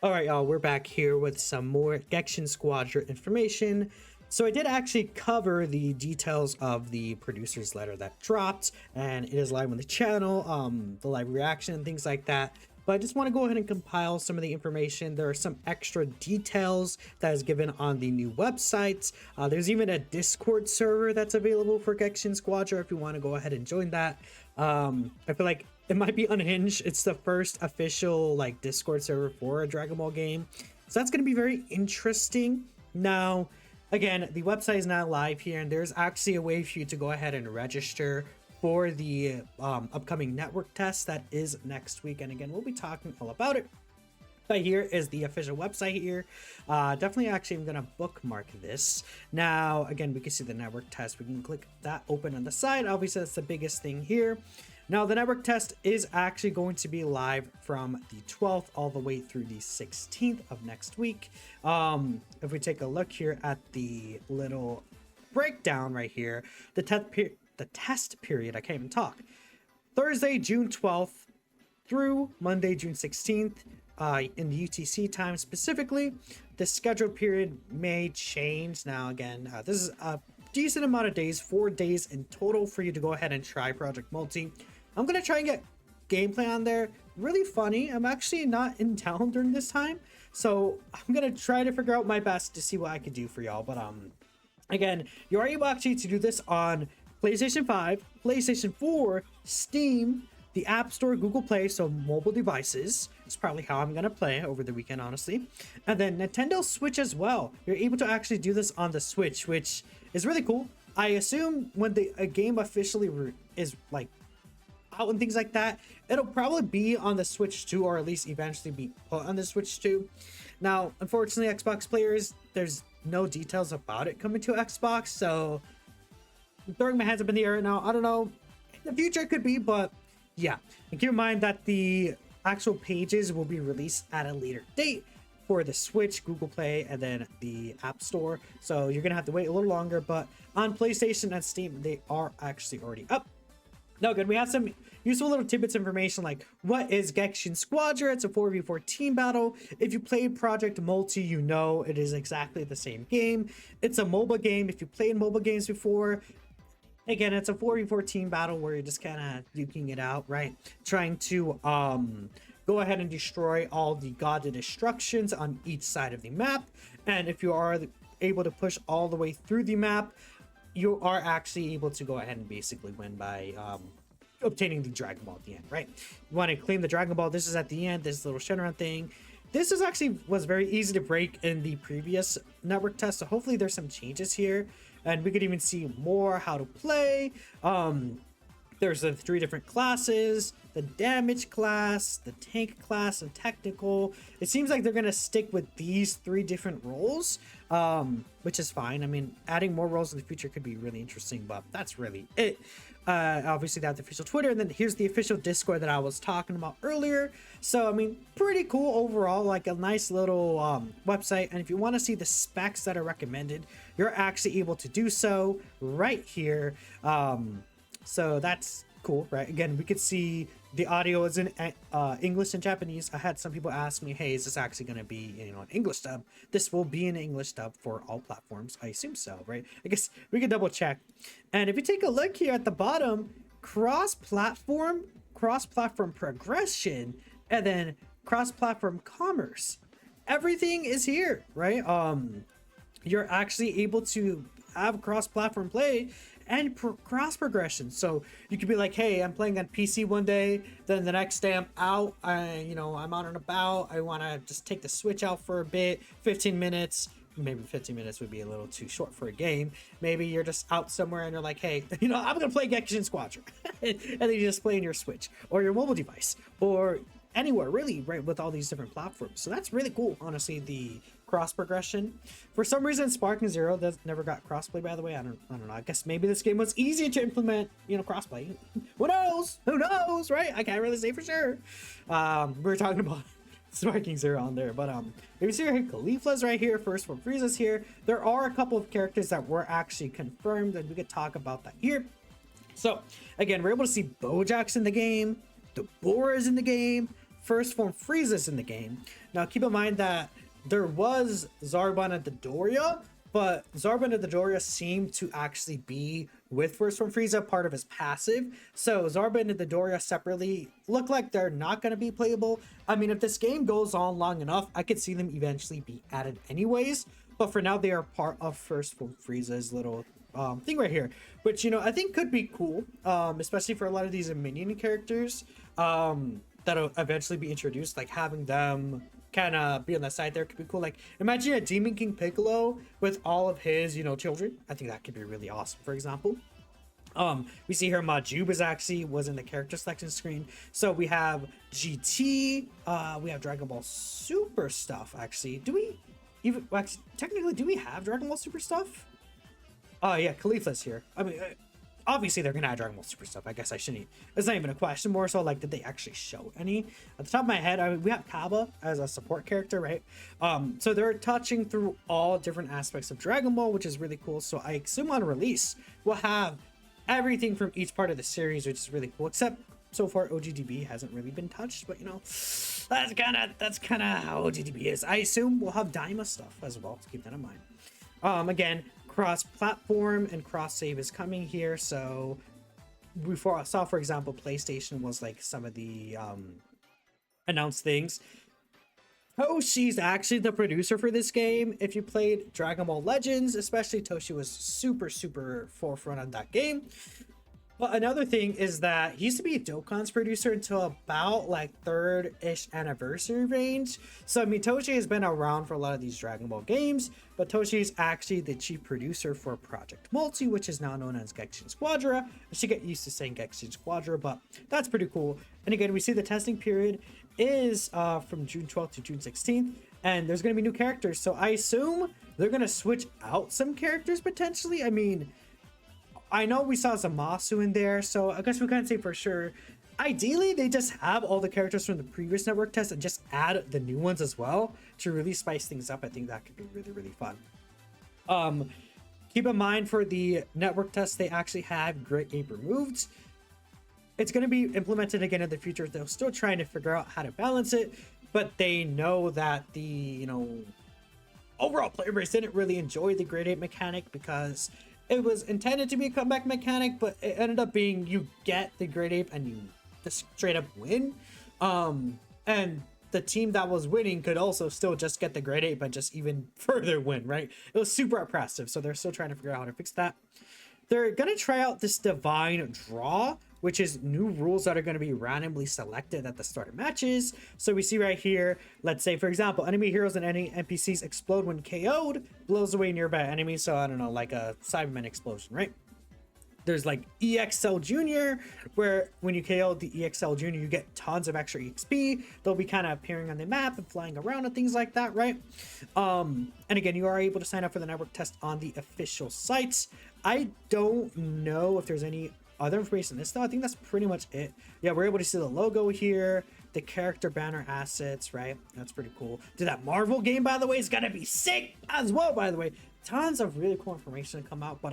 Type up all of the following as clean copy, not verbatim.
All right, y'all, we're back here with some more Gekishin Squadra information. So I did actually cover the details of the producer's letter that dropped, and it is live on the channel, the live reaction and things like that. But I just want to go ahead and compile some of the information. There are some extra details that is given on the new website. There's even a Discord server that's available for Gekishin Squadra if you want to go ahead and join that. I feel like it might be unhinged. It's the first official like Discord server for a Dragon Ball game, so that's going to be very interesting. Now, again, the website is not live here, and there's actually a way for you to go ahead and register for the upcoming network test that is next week. And again, we'll be talking all about it. But here is the official website here. Definitely actually I'm going to bookmark this. Now, again, we can see the network test. We can click that open on the side. Obviously, that's the biggest thing here. Now, the network test is actually going to be live from the 12th all the way through the 16th of next week. If we take a look here at the little breakdown right here, the test period, I can't even talk, Thursday, June 12th through Monday, June 16th, in the UTC time specifically. The scheduled period may change. Now, again, this is a decent amount of days, 4 days in total for you to go ahead and try Project Multi. I'm going to try and get gameplay on there. Really funny. I'm actually not in town during this time, so I'm going to try to figure out my best to see what I can do for y'all. But again, you are able actually to do this on PlayStation 5, PlayStation 4, Steam, the App Store, Google Play, so mobile devices. It's probably how I'm going to play over the weekend, honestly. And then Nintendo Switch as well. You're able to actually do this on the Switch, which is really cool. I assume when a game officially is like out and things like that, it'll probably be on the Switch too, or at least eventually be put on the Switch too. Now, unfortunately, Xbox players, there's no details about it coming to Xbox, so I'm throwing my hands up in the air now. I don't know. In the future, it could be, but yeah. And keep in mind that the actual pages will be released at a later date for the Switch, Google Play, and then the App Store. So you're going to have to wait a little longer, but on PlayStation and Steam, they are actually already up. Now, good, we have some useful little tidbits information like what is Gekishin Squadra? It's a 4v4 team battle. If you played Project Multi, you know it is exactly the same game. It's a mobile game. If you played mobile games before, again, it's a 4v4 team battle where you're just kind of duking it out, right? Trying to go ahead and destroy all the godly destructions on each side of the map. And if you are able to push all the way through the map, you are actually able to go ahead and basically win by obtaining the Dragon Ball at the end, right? You want to claim the Dragon Ball. This is at the end, this little Shenron thing. This is actually was very easy to break in the previous network test, so hopefully there's some changes here, and we could even see more how to play. There's the 3 different classes, the damage class, the tank class, and technical. It seems like they're going to stick with these 3 different roles, which is fine. I mean, adding more roles in the future could be really interesting, but that's really it. Obviously, that's the official Twitter, and then here's the official Discord that I was talking about earlier. So, I mean, pretty cool overall, like a nice little website. And if you want to see the specs that are recommended, you're actually able to do so right here. So that's cool, right? Again, we could see the audio is in English and Japanese. I had some people ask me, hey, is this actually going to be, an English dub? This will be an English dub for all platforms. I assume so, right? I guess we can double check. And if you take a look here at the bottom, cross-platform progression, and then cross-platform commerce. Everything is here, right? You're actually able to have cross-platform play and cross progression. So you could be like, hey, I'm playing on PC one day, then the next day I'm out, I'm out and about, I want to just take the Switch out for a bit, 15 minutes. Maybe 15 minutes would be a little too short for a game. Maybe you're just out somewhere and you're like, hey, I'm gonna play Gekishin Squadra. And then you just play on your Switch or your mobile device or anywhere really, right, with all these different platforms. So that's really cool, honestly, the cross progression. For some reason, Sparking Zero never got crossplay, by the way. I don't know. I guess maybe this game was easy to implement, crossplay. Who knows, right? I can't really say for sure. We were talking about Sparking Zero on there, but if you see here, Khalifa's right here, First Form Frieza's here. There are a couple of characters that were actually confirmed, and we could talk about that here. So again, we're able to see Bojack's in the game, Deborah's in the game, first form Friezas in the game. Now keep in mind that there was Zarbon and Dodoria, but Zarbon and Dodoria seemed to actually be with first form Frieza, part of his passive. So Zarbon and Dodoria separately look like they're not going to be playable. I mean, if this game goes on long enough, I could see them eventually be added anyways. But for now, they are part of first form Frieza's little thing right here, which, you know, I think could be cool, especially for a lot of these minion characters that'll eventually be introduced. Like having them kind of be on the side there could be cool. Like imagine a Demon King Piccolo with all of his, you know, children. I think that could be really awesome. For example, we see here Majub is actually was in the character selection screen. So we have GT, we have Dragon Ball Super stuff. Actually, do we even, well, actually, technically, do we have Dragon Ball Super stuff? Oh yeah, Khalifa's here. I mean, obviously they're gonna add Dragon Ball Super stuff. I guess I shouldn't. It's not even a question. More so like, did they actually show any? At the top of my head, I mean, we have Kaba as a support character, right? So they're touching through all different aspects of Dragon Ball, which is really cool. So I assume on release we'll have everything from each part of the series, which is really cool. Except so far, OGDB hasn't really been touched, but you know, that's kind of how OGDB is. I assume we'll have Daima stuff as well. To keep that in mind. Again, cross-platform and cross-save is coming here. So before I saw, for example, PlayStation was like some of the announced things. Toshi's actually the producer for this game. If you played Dragon Ball Legends, especially, Toshi was super forefront on that game. But another thing is that he used to be Dokkan's producer until about like third-ish anniversary range. So I mean, Toshi has been around for a lot of these Dragon Ball games, but Toshi is actually the chief producer for Project Multi, which is now known as Gekishin Squadra. I should get used to saying Gekishin Squadra, but that's pretty cool. And again, we see the testing period is from June 12th to June 16th, and there's going to be new characters. So I assume they're going to switch out some characters potentially. I mean, I know we saw Zamasu in there, so I guess we can't say for sure. Ideally, they just have all the characters from the previous network test and just add the new ones as well to really spice things up. I think that could be really fun. Keep in mind for the network test, they actually had Great Ape removed. It's going to be implemented again in the future. They're still trying to figure out how to balance it, but they know that the, you know, overall player base didn't really enjoy the Great Ape mechanic because it was intended to be a comeback mechanic, but it ended up being you get the Great Ape and you just straight up win. And the team that was winning could also still just get the Great Ape and just even further win, right? It was super oppressive, so they're still trying to figure out how to fix that. They're going to try out this Divine Draw, which is new rules that are going to be randomly selected at the start of matches. So we see right here, let's say, for example, enemy heroes and any NPCs explode when KO'd, blows away nearby enemies. So I don't know, like a Cyberman explosion, right? There's like EXL Junior, where when you KO the EXL Junior, you get tons of extra EXP. They'll be kind of appearing on the map and flying around and things like that, right? And again, you are able to sign up for the network test on the official sites. I don't know if there's any other information in this though. I think that's pretty much it. Yeah, we're able to see the logo here, the character banner assets, right? That's pretty cool. Dude, that Marvel game, by the way, is gonna be sick as well, by the way. Tons of really cool information to come out, but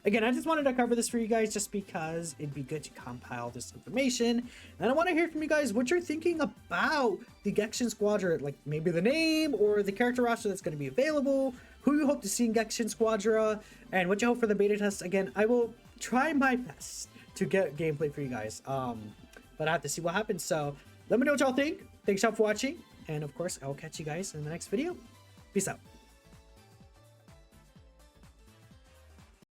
again, I just wanted to cover this for you guys just because it'd be good to compile this information. And I want to hear from you guys what you're thinking about the Gekishin Squadra, like maybe the name or the character roster that's going to be available, who you hope to see in Gekishin Squadra, and what you hope for the beta test. Again, I will try my best to get gameplay for you guys, but I have to see what happens. So let me know what y'all think. Thanks y'all for watching, and of course I will catch you guys in the next video. Peace out.